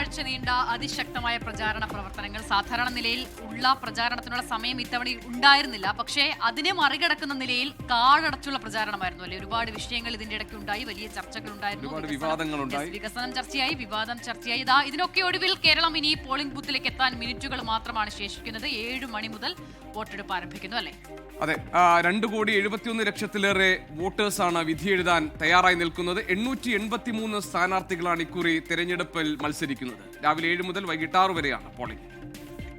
ഒരാഴ്ച നീണ്ട അതിശക്തമായ പ്രചാരണ പ്രവർത്തനങ്ങൾ. സാധാരണ നിലയിൽ ഉള്ള പ്രചാരണത്തിനുള്ള സമയം ഇത്തവണ ഉണ്ടായിരുന്നില്ല. പക്ഷേ അതിനെ മറികടക്കുന്ന നിലയിൽ കാടടച്ചുള്ള പ്രചാരണമായിരുന്നു അല്ലേ? ഒരുപാട് വിഷയങ്ങൾ ഇതിന്റെ ഇടയ്ക്ക് ഉണ്ടായി, വലിയ ചർച്ചകൾ ഉണ്ടായിരുന്നു, വികസനം ചർച്ചയായി, വിവാദം ചർച്ചയായി. ഇതിനൊക്കെ ഒടുവിൽ കേരളം ഇനി പോളിംഗ് ബൂത്തിലേക്ക് എത്താൻ മിനിറ്റുകൾ മാത്രമാണ് ശേഷിക്കുന്നത്. 7 മണി മുതൽ വോട്ടെടുപ്പ് ആരംഭിക്കുന്നു അല്ലേ? അതെ, 2,71,00,000-ലേറെ വോട്ടേഴ്സാണ് വിധിയെഴുതാൻ തയ്യാറായി നിൽക്കുന്നത്. 883 സ്ഥാനാർത്ഥികളാണ് ഇക്കുറി തെരഞ്ഞെടുപ്പിൽ മത്സരിക്കുന്നത്. രാവിലെ 7 മുതൽ വൈകിട്ട് 6 വരെയാണ് പോളിംഗ്.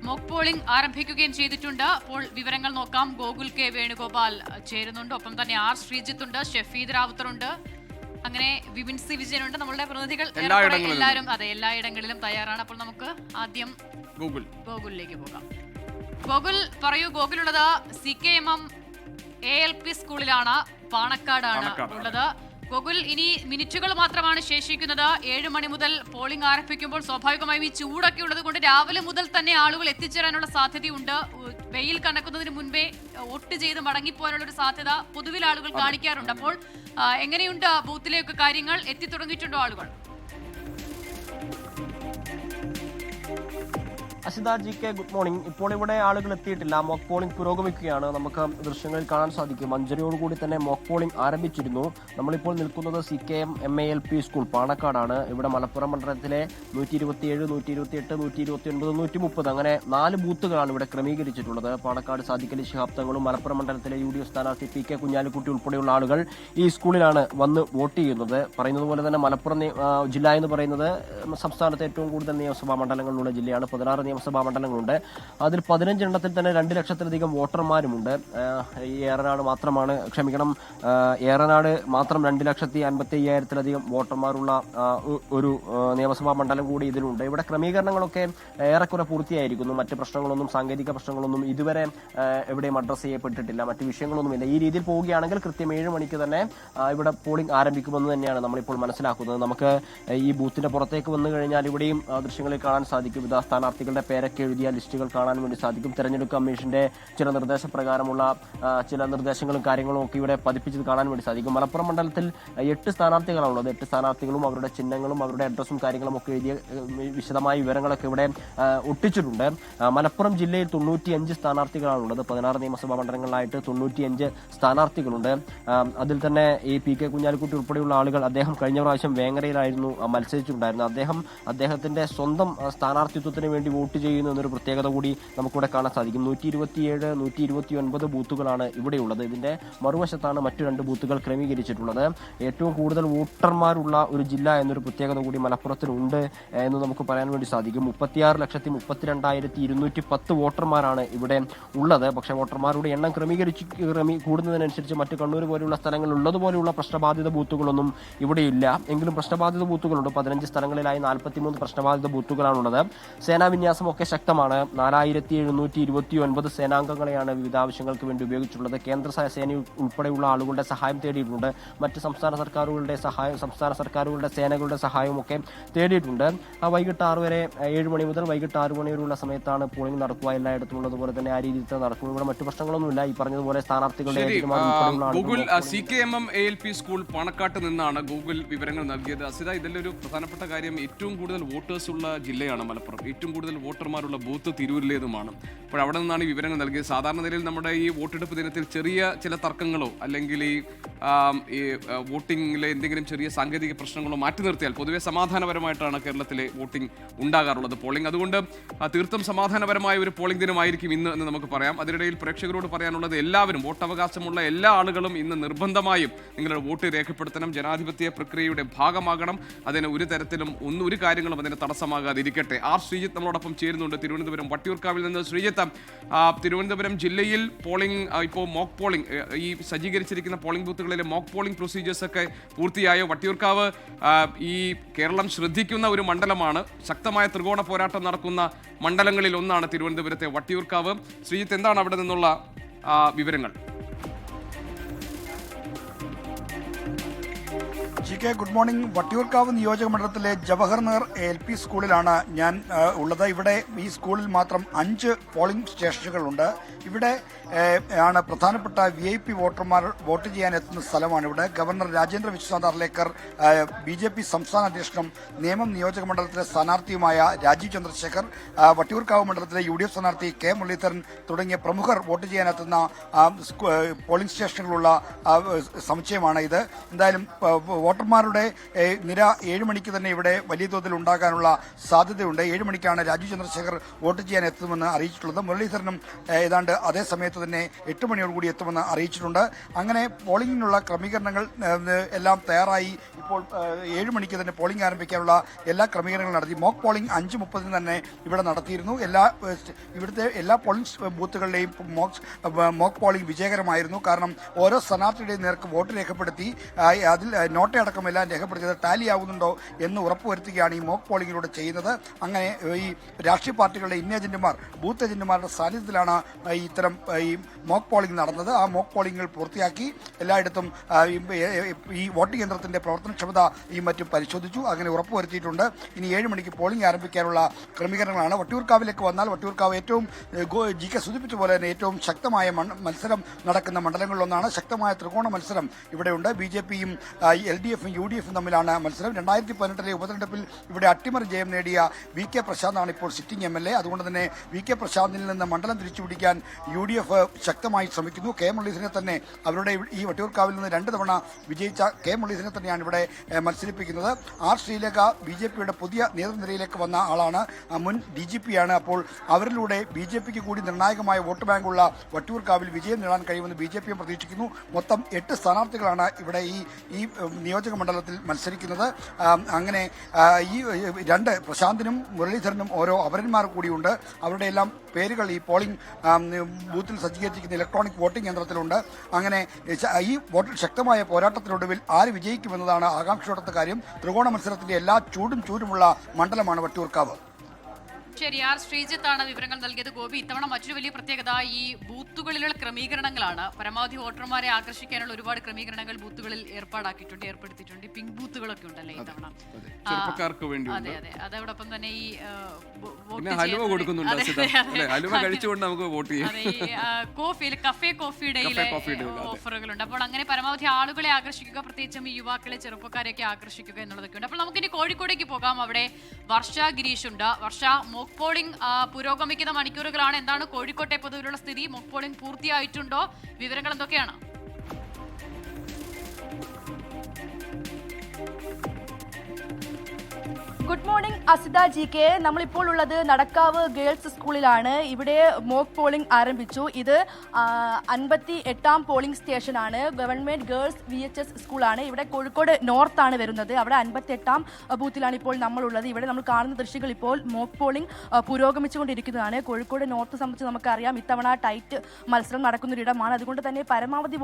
മോക്ക് പോളിംഗ് ആരംഭിക്കുകയും ചെയ്തിട്ടുണ്ട്. അപ്പോൾ വിവരങ്ങൾ നോക്കാം. ഗോകുൽ കെ വേണുഗോപാൽ ചേരുന്നുണ്ട്, ഒപ്പം തന്നെ ആർ ശ്രീജിത്ത് ഉണ്ട്, ഷഫീദ് റാവുത്തറുണ്ട്, അങ്ങനെ വിപിൻ സി വിജയനുണ്ട്. നമ്മളുടെ പ്രതിനിധികൾ എല്ലാവരും എല്ലായിടങ്ങളിലും തയ്യാറാണ്. അപ്പോൾ നമുക്ക് ആദ്യം ഗോകുലിലേക്ക് പോകാം. ഗോകുൽ പറയൂ. ഗോകുലുള്ളത് CKMM ALP സ്കൂളിലാണ്, പാണക്കാടാണ് ഉള്ളത്. ഗോകുൽ, ഇനി മിനിറ്റുകൾ മാത്രമാണ് ശേഷിക്കുന്നത്. 7 മണി മുതൽ പോളിംഗ് ആരംഭിക്കുമ്പോൾ സ്വാഭാവികമായും ഈ ചൂടൊക്കെ ഉള്ളത് കൊണ്ട് രാവിലെ മുതൽ തന്നെ ആളുകൾ എത്തിച്ചേരാനുള്ള സാധ്യതയുണ്ട്. വെയിൽ കണക്കുന്നതിന് മുൻപേ വോട്ട് ചെയ്ത് മടങ്ങിപ്പോകാനുള്ള ഒരു സാധ്യത പൊതുവിൽ ആളുകൾ കാണിക്കാറുണ്ട്. അപ്പോൾ എങ്ങനെയുണ്ട് ബൂത്തിലേക്ക് കാര്യങ്ങൾ? എത്തി തുടങ്ങിയിട്ടുണ്ടോ ആളുകൾ? അസിത ജി കെ, ഗുഡ് മോർണിംഗ്. ഇപ്പോൾ ഇവിടെ ആളുകൾ എത്തിയിട്ടില്ല. മോക്ക് പോളിംഗ് പുരോഗമിക്കുകയാണ്. നമുക്ക് ദൃശ്യങ്ങളിൽ കാണാൻ സാധിക്കും. 5:30 തന്നെ മോക്ക് പോളിംഗ് ആരംഭിച്ചിരുന്നു. നമ്മളിപ്പോൾ നിൽക്കുന്നത് CKM MALP സ്കൂൾ പാണക്കാടാണ്. ഇവിടെ മലപ്പുറം മണ്ഡലത്തിലെ 127, 128, 129, 130 അങ്ങനെ 4 ബൂത്തുകളാണ് ഇവിടെ ക്രമീകരിച്ചിട്ടുള്ളത്. പാണക്കാട് സാദിഖ് അലി ശിഹാബ് തങ്ങളും മലപ്പുറം മണ്ഡലത്തിലെ UDF സ്ഥാനാർത്ഥി PK കുഞ്ഞാലിക്കുട്ടി ഉൾപ്പെടെയുള്ള ആളുകൾ ഈ സ്കൂളിലാണ് വന്ന് വോട്ട് ചെയ്യുന്നത്. പറയുന്നത് പോലെ തന്നെ മലപ്പുറം ജില്ല എന്ന് പറയുന്നത് സംസ്ഥാനത്തെ ഏറ്റവും കൂടുതൽ നിയമസഭാ മണ്ഡലങ്ങളുള്ള ജില്ലയാണ്. 16 നിയമസഭാ മണ്ഡലങ്ങളുണ്ട്. അതിൽ 15 എണ്ണത്തിൽ തന്നെ 2 ലക്ഷത്തിലധികം വോട്ടർമാരുമുണ്ട്. ഏറനാട് മാത്രം 2,55,000-ലധികം വോട്ടർമാരുള്ള ഒരു നിയമസഭാ മണ്ഡലം കൂടി ഇതിലുണ്ട്. ഇവിടെ ക്രമീകരണങ്ങളൊക്കെ ഏറെക്കുറെ പൂർത്തിയായിരിക്കുന്നു. മറ്റ് പ്രശ്നങ്ങളൊന്നും, സാങ്കേതിക പ്രശ്നങ്ങളൊന്നും ഇതുവരെ എവിടെയും അഡ്രസ് ചെയ്യപ്പെട്ടിട്ടില്ല. മറ്റ് വിഷയങ്ങളൊന്നുമില്ല. ഈ രീതിയിൽ പോവുകയാണെങ്കിൽ കൃത്യം 7 മണിക്ക് തന്നെ ഇവിടെ പോളിംഗ് ആരംഭിക്കുമെന്ന് തന്നെയാണ് നമ്മളിപ്പോൾ മനസ്സിലാക്കുന്നത്. നമുക്ക് ഈ ബൂത്തിന്റെ പുറത്തേക്ക് വന്നു കഴിഞ്ഞാൽ ഇവിടെയും ദൃശ്യങ്ങളിൽ കാണാൻ സാധിക്കും. ഇതാ സ്ഥാനാർത്ഥികളുടെ പേരൊക്കെ എഴുതിയ ലിസ്റ്റുകൾ കാണാൻ വേണ്ടി സാധിക്കും. തെരഞ്ഞെടുപ്പ് കമ്മീഷന്റെ ചില നിർദ്ദേശപ്രകാരമുള്ള ചില നിർദ്ദേശങ്ങളും കാര്യങ്ങളും ഒക്കെ ഇവിടെ പതിപ്പിച്ചത് കാണാൻ വേണ്ടി സാധിക്കും. മലപ്പുറം മണ്ഡലത്തിൽ 8 സ്ഥാനാർത്ഥികളാണുള്ളത്. 8 സ്ഥാനാർത്ഥികളും അവരുടെ ചിഹ്നങ്ങളും അവരുടെ അഡ്രസ്സും കാര്യങ്ങളും ഒക്കെ എഴുതിയ വിശദമായ വിവരങ്ങളൊക്കെ ഇവിടെ ഒട്ടിച്ചിട്ടുണ്ട്. മലപ്പുറം ജില്ലയിൽ 95 സ്ഥാനാർത്ഥികളാണുള്ളത്. 16 നിയമസഭാ മണ്ഡലങ്ങളിലായിട്ട് 95 സ്ഥാനാർത്ഥികളുണ്ട്. അതിൽ തന്നെ ഈ PK കുഞ്ഞാലിക്കുട്ടി ഉൾപ്പെടെയുള്ള ആളുകൾ, അദ്ദേഹം കഴിഞ്ഞ പ്രാവശ്യം വേങ്ങരയിലായിരുന്നു മത്സരിച്ചിട്ടുണ്ടായിരുന്നത്. അദ്ദേഹത്തിന്റെ സ്വന്തം സ്ഥാനാർത്ഥിത്വത്തിന് വേണ്ടി വോട്ട് ചെയ്യുന്നു എന്നൊരു പ്രത്യേകത കൂടി നമുക്കിവിടെ കാണാൻ സാധിക്കും. 127, 129 ബൂത്തുകളാണ് ഇവിടെയുള്ളത്. ഇതിന്റെ മറുവശത്താണ് മറ്റു 2 ബൂത്തുകൾ ക്രമീകരിച്ചിട്ടുള്ളത്. ഏറ്റവും കൂടുതൽ വോട്ടർമാരുള്ള ഒരു ജില്ല എന്നൊരു പ്രത്യേകത കൂടി മലപ്പുറത്തിനുണ്ട് എന്ന് നമുക്ക് പറയാൻ വേണ്ടി സാധിക്കും. 36,32,210 വോട്ടർമാരാണ് ഇവിടെ ഉള്ളത്. പക്ഷേ വോട്ടർമാരുടെ എണ്ണം കൂടുന്നതിനനുസരിച്ച് മറ്റ് കണ്ണൂർ പോലെയുള്ള സ്ഥലങ്ങളിൽ ഉള്ളതുപോലെയുള്ള പ്രശ്നബാധിത ബൂത്തുകളൊന്നും ഇവിടെയില്ല. എങ്കിലും പ്രശ്നബാധിത ബൂത്തുകളുണ്ട്. 15 സ്ഥലങ്ങളിലായി 43 പ്രശ്നബാധിത ബൂത്തുകളാണുള്ളത്. സേനാവിന്യാസമൊക്കെ ശക്തമാണ്. 4,729 സേനാംഗങ്ങളെയാണ് വിവിധ ആവശ്യങ്ങൾക്ക് വേണ്ടി ഉപയോഗിച്ചിട്ടുള്ളത്. കേന്ദ്ര സേന ഉൾപ്പെടെയുള്ള ആളുകളുടെ സഹായം തേടിയിട്ടുണ്ട്. മറ്റ് സംസ്ഥാന സർക്കാരുകളുടെ സേനകളുടെ സഹായവും ഒക്കെ തേടിയിട്ടുണ്ട്. വൈകിട്ട് 6 വരെ, 7 മണി മുതൽ വൈകിട്ട് 6 മണി വരെയുള്ള സമയത്താണ് പോളിംഗ് നടക്കുക. എല്ലായിടത്തും ഉള്ളതുപോലെ തന്നെ ആ രീതിയിൽ നടക്കും. ഇവിടെ മറ്റു പ്രശ്നങ്ങളൊന്നുമില്ല. ഈ പറഞ്ഞതുപോലെ സ്ഥാനാർത്ഥികളുടെ ഗൂഗിൾ CKMM ALP സ്കൂൾ പാണക്കാട്ട് നിന്നാണ് ഗൂഗിൾ വിവരങ്ങൾ നൽകിയത്. അസിത, ഇതിലൊരു പ്രധാനപ്പെട്ട കാര്യം, ഏറ്റവും കൂടുതൽ വോട്ടേഴ്സ് ഉള്ള ജില്ലയാണ് മലപ്പുറം. ഏറ്റവും കൂടുതൽ വോട്ടർമാരുള്ള ബൂത്ത് തിരൂരിലേതുമാണ്. അപ്പോൾ അവിടെ നിന്നാണ് ഈ വിവരങ്ങൾ നൽകിയത്. സാധാരണ നിലയിൽ നമ്മുടെ ഈ വോട്ടെടുപ്പ് ദിനത്തിൽ ചെറിയ ചില തർക്കങ്ങളോ അല്ലെങ്കിൽ ഈ വോട്ടിങ്ങിലെ എന്തെങ്കിലും ചെറിയ സാങ്കേതിക പ്രശ്നങ്ങളോ മാറ്റി നിർത്തിയാൽ പൊതുവെ സമാധാനപരമായിട്ടാണ് കേരളത്തിലെ വോട്ടിംഗ് ഉണ്ടാകാറുള്ളത്, പോളിംഗ്. അതുകൊണ്ട് തീർത്തും സമാധാനപരമായ ഒരു പോളിംഗ് ദിനമായിരിക്കും ഇന്ന് എന്ന് നമുക്ക് പറയാം. അതിനിടയിൽ പ്രേക്ഷകരോട് പറയാനുള്ളത്, എല്ലാവരും, വോട്ടവകാശമുള്ള എല്ലാ ആളുകളും ഇന്ന് നിർബന്ധമായും നിങ്ങളുടെ വോട്ട് രേഖപ്പെടുത്തണം. ജനാധിപത്യ പ്രക്രിയയുടെ ഭാഗമാകണം. അതിന് ഒരു തരത്തിലും ഒരു കാര്യങ്ങളും അതിന് തടസ്സമാകാതിരിക്കട്ടെ. ആർ ശ്രീജിത്ത് നമ്മളോടൊപ്പം ചേരുന്നുണ്ട്, തിരുവനന്തപുരം വട്ടിയൂർക്കാവിൽ നിന്ന്. ശ്രീജിത്ത്, തിരുവനന്തപുരം ജില്ലയിൽ പോളിംഗ്, ഇപ്പോൾ മോക്ക് പോളിംഗ്, ഈ സജ്ജീകരിച്ചിരിക്കുന്ന പോളിംഗ് ബൂത്തുകളിലെ മോക്ക് പോളിംഗ് പ്രൊസീജിയേഴ്സ് ഒക്കെ പൂർത്തിയായോ? വട്ടിയൂർക്കാവ് ഈ കേരളം ശ്രദ്ധിക്കുന്ന ഒരു മണ്ഡലമാണ്. ശക്തമായ ത്രികോണ പോരാട്ടം നടക്കുന്ന മണ്ഡലങ്ങളിൽ ഒന്നാണ് തിരുവനന്തപുരത്തെ വട്ടിയൂർക്കാവ്. ശ്രീജിത്ത്, എന്താണ് അവിടെ നിന്നുള്ള വിവരങ്ങൾ? G K good morning. Vattiyoorkavu നിയോജക മണ്ഡലത്തിലെ ജവഹർ നഗർ LP സ്കൂളിലാണ് ഞാൻ ഉള്ളത്. ഇവിടെ ഈ സ്കൂളിൽ മാത്രം 5 പോളിംഗ് സ്റ്റേഷനുകളുണ്ട്. ഇവിടെ ആണ് പ്രധാനപ്പെട്ട VIP വോട്ടർമാർ വോട്ട് ചെയ്യാൻ എത്തുന്ന സ്ഥലമാണ്. ഇവിടെ ഗവർണർ രാജേന്ദ്ര വിശ്വനാഥ് അർലേക്കർ, BJP സംസ്ഥാന അധ്യക്ഷനും നേമം നിയോജക മണ്ഡലത്തിലെ സ്ഥാനാർത്ഥിയുമായ രാജീവ് ചന്ദ്രശേഖർ, വട്ടിയൂർക്കാവ് മണ്ഡലത്തിലെ UDF സ്ഥാനാർത്ഥി K മുരളീധരൻ തുടങ്ങിയ പ്രമുഖർ വോട്ട് ചെയ്യാനെത്തുന്ന പോളിംഗ് സ്റ്റേഷനുകളുള്ള സമുച്ചയമാണ് ഇത്. എന്തായാലും വോട്ടർമാരുടെ നിര 7 മണിക്ക് തന്നെ ഇവിടെ വലിയ തോതിൽ ഉണ്ടാകാനുള്ള സാധ്യതയുണ്ട്. 7 മണിക്കാണ് രാജീവ് ചന്ദ്രശേഖർ വോട്ട് ചെയ്യാൻ എത്തുമെന്ന് അറിയിച്ചിട്ടുള്ളത്. മുരളീധരനും ഏതാണ്ട് അതേ സമയത്ത് തന്നെ 8 മണിയോടുകൂടി എത്തുമെന്ന് അറിയിച്ചിട്ടുണ്ട്. അങ്ങനെ പോളിംഗിനുള്ള ക്രമീകരണങ്ങൾ എല്ലാം തയ്യാറായി. ഇപ്പോൾ 7 മണിക്ക് തന്നെ പോളിംഗ് ആരംഭിക്കാനുള്ള എല്ലാ ക്രമീകരണങ്ങളും നടത്തി. മോക്ക് പോളിംഗ് 5:30 തന്നെ ഇവിടെ നടത്തിയിരുന്നു. ഇവിടുത്തെ എല്ലാ പോളിംഗ് ബൂത്തുകളിലെയും മോക്ക് പോളിംഗ് വിജയകരമായിരുന്നു. കാരണം ഓരോ സ്ഥാനാർത്ഥിയുടെയും നേർക്ക് വോട്ട് രേഖപ്പെടുത്തി അതിൽ നോട്ടയടക്കം എല്ലാം രേഖപ്പെടുത്തിയത് ടാലി ആവുന്നുണ്ടോ എന്ന് ഉറപ്പുവരുത്തുകയാണ് ഈ മോക്ക് പോളിംഗിലൂടെ ചെയ്യുന്നത്. അങ്ങനെ ഈ രാഷ്ട്രീയ പാർട്ടികളുടെ ഏജന്റുമാർ, ബൂത്ത് ഏജന്റുമാരുടെ സാന്നിധ്യത്തിലാണ് ഇത്തരം ഈ മോക്ക് പോളിംഗ് നടന്നത്. ആ മോക്ക് പോളിംഗുകൾ പൂർത്തിയാക്കി എല്ലായിടത്തും ഈ വോട്ടിംഗ് യന്ത്രത്തിന്റെ പ്രവർത്തനക്ഷമത മറ്റും പരിശോധിച്ചു. അങ്ങനെ ഉറപ്പുവരുത്തിയിട്ടുണ്ട്. ഇനി 7 മണിക്ക് പോളിംഗ് ആരംഭിക്കാനുള്ള ക്രമീകരണങ്ങളാണ്. വട്ടിയൂർക്കാവിലേക്ക് വന്നാൽ വട്ടിയൂർക്കാവ് ഏറ്റവും GK സൂചിപ്പിച്ച പോലെ തന്നെ ഏറ്റവും ശക്തമായ മത്സരം നടക്കുന്ന മണ്ഡലങ്ങളിലൊന്നാണ്. ശക്തമായ ത്രികോണ മത്സരം ഇവിടെയുണ്ട്. BJPയും LDFും UDFും തമ്മിലാണ് മത്സരം. 2018 ഉപതെരഞ്ഞെടുപ്പിൽ ഇവിടെ അട്ടിമറി ജയം നേടിയ VK പ്രശാന്താണ് ഇപ്പോൾ സിറ്റിംഗ് MLA. അതുകൊണ്ട് തന്നെ VK പ്രശാന്തിൽ നിന്ന് മണ്ഡലം തിരിച്ചുപിടിക്കാൻ UDF ശക്തമായി ശ്രമിക്കുന്നു. K മുരളീധരനെ തന്നെ അവരുടെ ഈ വട്ടിയൂർക്കാവിൽ നിന്ന് 2 തവണ വിജയിച്ച K മുരളീധരനെ തന്നെയാണ് ഇവിടെ മത്സരിപ്പിക്കുന്നത്. R ശ്രീലേഖ BJPയുടെ പുതിയ നേതൃനിരയിലേക്ക് വന്ന ആളാണ്, മുൻ DGPയാണ്. അപ്പോൾ അവരിലൂടെ BJPക്ക് കൂടി നിർണായകമായ വോട്ട് ബാങ്കുള്ള വട്ടിയൂർക്കാവിൽ വിജയം നേടാൻ കഴിയുമെന്ന് BJPയും പ്രതീക്ഷിക്കുന്നു. മൊത്തം 8 സ്ഥാനാർത്ഥികളാണ് ഇവിടെ ഈ നിയോജക മണ്ഡലത്തിൽ മത്സരിക്കുന്നത്. അങ്ങനെ ഈ 2 പ്രശാന്തിനും മുരളീധരനും ഓരോ അപരന്മാർ കൂടിയുണ്ട്. അവരുടെ എല്ലാം പേരുകൾ ഈ പോളിംഗ് ബൂത്തിൽ സജ്ജീകരിച്ചിരിക്കുന്ന ഇലക്ട്രോണിക് വോട്ടിംഗ് യന്ത്രത്തിലുണ്ട്. അങ്ങനെ ഈ ശക്തമായ പോരാട്ടത്തിനൊടുവിൽ ആര് വിജയിക്കുമെന്നതാണ് ആകാംക്ഷയോടത്തെ കാര്യം. ത്രികോണ മത്സരത്തിന്റെ എല്ലാ ചൂടുമുള്ള മണ്ഡലമാണ് വട്ടിയൂർക്കാവ്. ശരി, R ശ്രീജിത്താണ് വിവരങ്ങൾ നൽകിയത്. ഗോപി, ഇത്തവണ മറ്റൊരു വലിയ പ്രത്യേകത ഈ ബൂത്തുകളിലുള്ള ക്രമീകരണങ്ങളാണ്. പരമാവധി വോട്ടർമാരെ ആകർഷിക്കാനുള്ള ഒരുപാട് ക്രമീകരണങ്ങൾ ബൂത്തുകളിൽ ഏർപ്പെടുത്തിയിട്ടുണ്ട്. പിങ്ക് ബൂത്തുകളൊക്കെ ഉണ്ടല്ലേ ഇത്തവണ, ചെറുപ്പക്കാർക്ക് വേണ്ടി. അതെ അതെ. അതോടൊപ്പം തന്നെ ഈ ഹലുവ കൊടുക്കുന്നുണ്ട്. ഹലുവ കഴിച്ചുകൊണ്ട് നമുക്ക് വോട്ട് ചെയ്യാം. കഫേ കോഫിയുടെ ഓഫറുകളുണ്ട്. അപ്പോൾ അങ്ങനെ പരമാവധി ആളുകളെ ആകർഷിക്കുക, പ്രത്യേകിച്ചും ഈ യുവാക്കളെ, ചെറുപ്പക്കാരെയൊക്കെ ആകർഷിക്കുക എന്നുള്ളതൊക്കെ ഉണ്ട്. അപ്പോൾ നമുക്കിനി കോഴിക്കോടേക്ക് പോകാം. അവിടെ വർഷ ഗിരീഷ് ഉണ്ട്. വർഷ, മോക്ക് പോളിംഗ് പുരോഗമിക്കുന്ന മണിക്കൂറുകളാണ്. എന്താണ് കോഴിക്കോട്ടെ പൊതുവിലുള്ള സ്ഥിതി? മോക്ക് പോളിംഗ് പൂർത്തിയായിട്ടുണ്ടോ? വിവരങ്ങൾ എന്തൊക്കെയാണ്? Good morning Asitha GK. നമ്മളിപ്പോൾ ഉള്ളത് നടക്കാവ് ഗേൾസ് സ്കൂളിലാണ്. ഇവിടെ മോക്ക് പോളിംഗ് ആരംഭിച്ചു. ഇത് 58ാം പോളിംഗ് സ്റ്റേഷനാണ്. ഗവൺമെന്റ് ഗേൾസ് VHS സ്കൂളാണ്. ഇവിടെ കോഴിക്കോട് നോർത്താണ് വരുന്നത്. അവിടെ 58ാം ബൂത്തിലാണ് ഇപ്പോൾ നമ്മളുള്ളത്. ഇവിടെ നമ്മൾ കാണുന്ന ദൃശ്യങ്ങൾ ഇപ്പോൾ മോക്ക് പോളിംഗ് പുരോഗമിച്ചുകൊണ്ടിരിക്കുന്നതാണ്. കോഴിക്കോട് നോർത്ത് സംബന്ധിച്ച് നമുക്കറിയാം, ഇത്തവണ ടൈറ്റ് മത്സരം നടക്കുന്നൊരിടമാണ്. അതുകൊണ്ട് തന്നെ പരമാവധി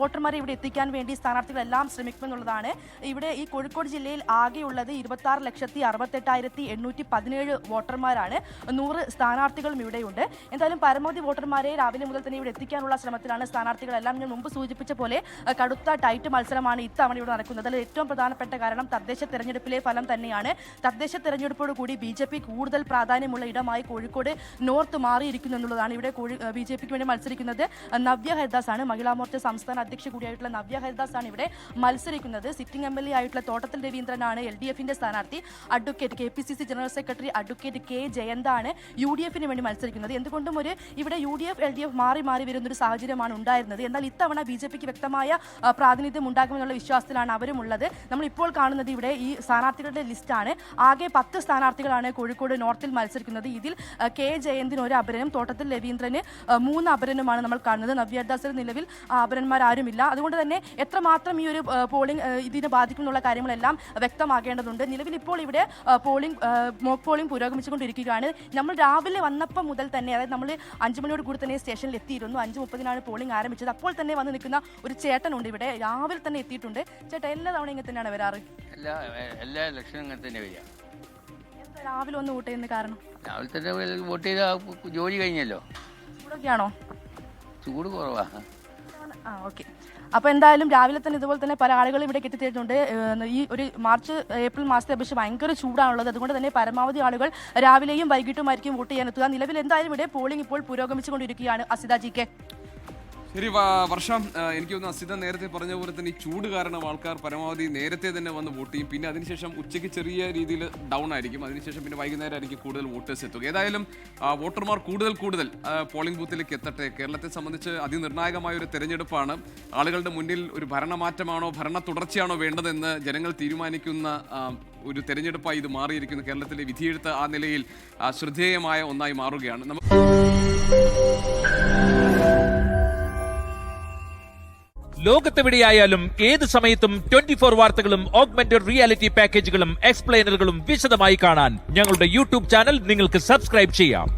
വോട്ടർമാരെ ഇവിടെ എത്തിക്കാൻ വേണ്ടി സ്ഥാനാർത്ഥികളെല്ലാം ശ്രമിക്കുമെന്നുള്ളതാണ്. ഇവിടെ ഈ കോഴിക്കോട് ജില്ലയിൽ ആകെയുള്ളത് 26,68,817 വോട്ടർമാരാണ്. 100 സ്ഥാനാർത്ഥികളും ഇവിടെയുണ്ട്. എന്തായാലും പരമാവധി വോട്ടർമാരെ രാവിലെ മുതൽ തന്നെ ഇവിടെ എത്തിക്കാനുള്ള ശ്രമത്തിലാണ് സ്ഥാനാർത്ഥികളെല്ലാം. ഞാൻ മുമ്പ് സൂചിപ്പിച്ച പോലെ കടുത്ത ടൈറ്റ് മത്സരമാണ് ഇത്തവണ ഇവിടെ നടക്കുന്നത്. അതിൽ ഏറ്റവും പ്രധാനപ്പെട്ട കാരണം തദ്ദേശ തെരഞ്ഞെടുപ്പിലെ ഫലം തന്നെയാണ്. തദ്ദേശ തെരഞ്ഞെടുപ്പോടുകൂടി BJP കൂടുതൽ പ്രാധാന്യമുള്ള ഇടമായി കോഴിക്കോട് നോർത്ത് മാറിയിരിക്കുന്നു എന്നുള്ളതാണ്. ഇവിടെ BJPക്ക് വേണ്ടി മത്സരിക്കുന്നത് നവ്യ ഹരിദാസ് ആണ്. മഹിളാ മോർച്ച സംസ്ഥാന അധ്യക്ഷ കൂടിയായിട്ടുള്ള നവ്യ ഹരിദാസ് ആണ് ഇവിടെ മത്സരിക്കുന്നത്. സിറ്റിംഗ് MLA ആയിട്ടുള്ള തോട്ടത്തിൽ രവീന്ദ്രനാണ് LDFന്റെ സ്ഥാനാർത്ഥി. Advocate KPCC general secretary advocate K ജയന്താണ് UDFന് വേണ്ടി മത്സരിക്കുന്നത്. എന്തുകൊണ്ടും ഇവിടെ UDF LDF മാറി വരുന്നൊരു സാഹചര്യമാണ് ഉണ്ടായിരുന്നത്. എന്നാൽ ഇത്തവണ BJPക്ക് വ്യക്തമായ പ്രാതിനിധ്യം ഉണ്ടാകുമെന്നുള്ള വിശ്വാസത്തിലാണ് അവരും ഉള്ളത്. നമ്മളിപ്പോൾ കാണുന്നത് ഇവിടെ ഈ സ്ഥാനാർത്ഥികളുടെ ലിസ്റ്റാണ്. ആകെ 10 സ്ഥാനാർത്ഥികളാണ് കോഴിക്കോട് നോർത്തിൽ മത്സരിക്കുന്നത്. ഇതിൽ K ജയന്തിന് 1 അപരനും തോട്ടത്തിൽ രവീന്ദ്രന് 3 അപരനുമാണ് നമ്മൾ കാണുന്നത്. നവ്യദാസിൽ നിലവിൽ അപരന്മാരാരുമില്ല. അതുകൊണ്ട് തന്നെ എത്രമാത്രം ഈ ഒരു പോളിംഗ് ഇതിനെ ബാധിക്കും എന്നുള്ള കാര്യങ്ങളെല്ലാം വ്യക്തമാകേണ്ടതുണ്ട്. നിലവിൽ ഇപ്പോൾ ഇവിടെ മോക്ക് പോളിംഗ് പുരോഗമിച്ചുകൊണ്ടിരിക്കുകയാണ്. നമ്മൾ രാവിലെ വന്നപ്പോൾ മുതൽ തന്നെ, അതായത് നമ്മൾ 5 മണിയോട് കൂടി തന്നെ സ്റ്റേഷനിൽ എത്തിയിരുന്നു. 5:30 പോളിംഗ് ആരംഭിച്ചത്. അപ്പോൾ തന്നെ വന്ന് നിൽക്കുന്ന ഒരു ചേട്ടനുണ്ട് ഇവിടെ, രാവിലെ തന്നെ എത്തിയിട്ടുണ്ട്. ചേട്ടാ, എല്ലാ തവണ ഇങ്ങനെ തന്നെയാണ് വരാറ്? എല്ലാ ഇലക്ഷനും ഇങ്ങനെ തന്നെ വരിക. രാവിലെ ഒന്ന് വോട്ട് ചെയ്യുന്ന കാരണം? രാവിലെ തന്നെ വോട്ട് ചെയ്താൽ ജോലി കഴിഞ്ഞല്ലോ. ചൂടൊക്കെയാണോ? ചൂട് കുറവാ. ഓക്കെ. അപ്പോൾ എന്തായാലും രാവിലെ തന്നെ ഇതുപോലെ തന്നെ പല ആളുകളും ഇവിടെ എത്തിച്ചേരുന്നുണ്ട്. ഈ ഒരു മാർച്ച് ഏപ്രിൽ മാസത്തെ അപേക്ഷിച്ച് ഭയങ്കര ചൂടാണുള്ളത്. അതുകൊണ്ട് തന്നെ പരമാവധി ആളുകൾ രാവിലെയും വൈകിട്ടുമായിരിക്കും വോട്ട് ചെയ്യാൻ എത്തുക. നിലവിൽ എന്തായാലും ഇവിടെ പോളിംഗ് ഇപ്പോൾ പുരോഗമിച്ചുകൊണ്ടിരിക്കുകയാണ്. അസിത ജി കെ. ശരി വർഷ, എനിക്ക് തോന്നുന്നു അസിത നേരത്തെ പറഞ്ഞ പോലെ തന്നെ ഈ ചൂട് കാരണം ആൾക്കാർ പരമാവധി നേരത്തെ തന്നെ വന്ന് വോട്ട് ചെയ്യും. പിന്നെ അതിനുശേഷം ഉച്ചയ്ക്ക് ചെറിയ രീതിയിൽ ഡൗൺ ആയിരിക്കും. അതിനുശേഷം പിന്നെ വൈകുന്നേരം ആയിരിക്കും കൂടുതൽ വോട്ടേഴ്സ് എത്തുക. ഏതായാലും വോട്ടർമാർ കൂടുതൽ പോളിംഗ് ബൂത്തിലേക്ക് എത്തട്ടെ. കേരളത്തെ സംബന്ധിച്ച് അതിനിർണായകമായ ഒരു തെരഞ്ഞെടുപ്പാണ്. ആളുകളുടെ മുന്നിൽ ഒരു ഭരണമാറ്റമാണോ ഭരണ തുടർച്ചയാണോ വേണ്ടതെന്ന് ജനങ്ങൾ തീരുമാനിക്കുന്ന ഒരു തെരഞ്ഞെടുപ്പായി ഇത് മാറിയിരിക്കുന്നു. കേരളത്തിലെ വിധിയെഴുത്ത് ആ നിലയിൽ ശ്രദ്ധേയമായ ഒന്നായി മാറുകയാണ്. ലോകത്തെവിടെയായാലും ഏത് സമയത്തും 24 വാർത്തകളും ഓഗ്മെന്റഡ് റിയാലിറ്റി പാക്കേജുകളും എക്സ്പ്ലെയിനറുകളും വിശദമായി കാണാൻ ഞങ്ങളുടെ യൂട്യൂബ് ചാനൽ നിങ്ങൾക്ക് സബ്സ്ക്രൈബ് ചെയ്യാം.